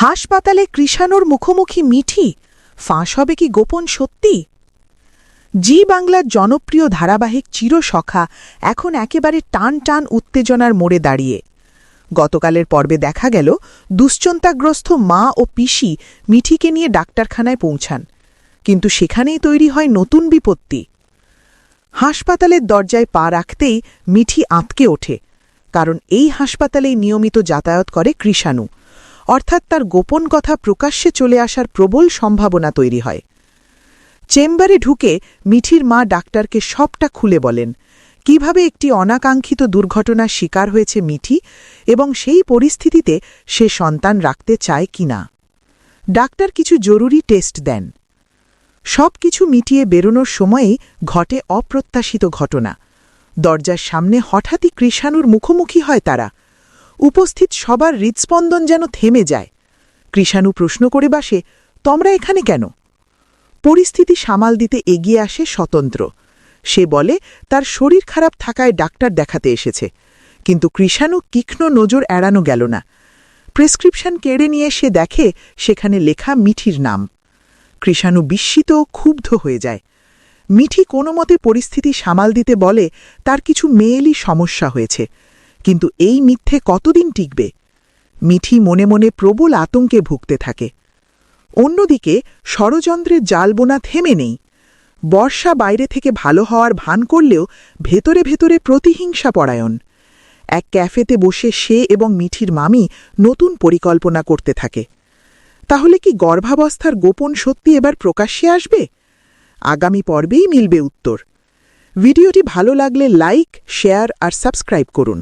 হাসপাতালে কৃষাণুর মুখোমুখি মিঠি, ফাঁস হবে কি গোপন সত্যি? জি বাংলার জনপ্রিয় ধারাবাহিক চিরসখা এখন একেবারে টান টান উত্তেজনার মোড়ে দাঁড়িয়ে। গতকালের পর্বে দেখা গেল দুশ্চিন্তাগ্রস্ত মা ও পিসি মিঠিকে নিয়ে ডাক্তারখানায় পৌঁছান, কিন্তু সেখানেই তৈরি হয় নতুন বিপত্তি। হাসপাতালের দরজায় পা রাখতেই মিঠি আঁতকে ওঠে, কারণ এই হাসপাতালেই নিয়মিত যাতায়াত করে কৃষাণু, অর্থাৎ তার গোপন কথা প্রকাশ্যে চলে আসার প্রবল সম্ভাবনা তৈরি হয়। চেম্বারে ঢুকে মিঠির মা ডাক্তারকে সবটা খুলে বলেন, কিভাবে একটি অনাকাঙ্ক্ষিত দুর্ঘটনার শিকার হয়েছে মিঠি এবং সেই পরিস্থিতিতে সে সন্তান রাখতে চায় কিনা। ডাক্তার কিছু জরুরি টেস্ট দেন। সব কিছু মিটিয়ে বেরোনোর সময়েই ঘটে অপ্রত্যাশিত ঘটনা। দরজার সামনে হঠাৎই কৃষাণুর মুখোমুখি হয় তারা। উপস্থিত সবার হৃৎস্পন্দন যেন থেমে যায়। কৃষাণু প্রশ্ন করে বসে, তোমরা এখানে কেন? পরিস্থিতি সামাল দিতে এগিয়ে আসে স্বতন্ত্র। সে বলে তার শরীর খারাপ থাকায় ডাক্তার দেখাতে এসেছে, কিন্তু কৃষাণু তীক্ষ্ণ নজর এড়ানো গেল না। প্রেসক্রিপশন কেড়ে নিয়ে সে দেখে সেখানে লেখা মিঠির নাম। কৃষাণু বিস্মিত ও ক্ষুব্ধ হয়ে যায়। মিঠি কোনো মতে পরিস্থিতি সামাল দিতে বলে তার কিছু মেয়েলি সমস্যা হয়েছে, কিন্তু এই মিথ্যে কতদিন টিকবে? মিঠি মনে মনে প্রবল আতঙ্কে ভুগতে থাকে। অন্যদিকে ষড়যন্ত্রের জালবোনা থেমে নেই। বর্ষা বাইরে থেকে ভালো হওয়ার ভান করলেও ভেতরে ভেতরে প্রতিহিংসা পরায়ণ। এক ক্যাফেতে বসে সে এবং মিঠির মামি নতুন পরিকল্পনা করতে থাকে। তাহলে কি গর্ভাবস্থার গোপন সত্যি এবার প্রকাশ্যে আসবে? আগামী পর্বেই মিলবে উত্তর। ভিডিওটি ভালো লাগলে লাইক, শেয়ার আর সাবস্ক্রাইব করুন।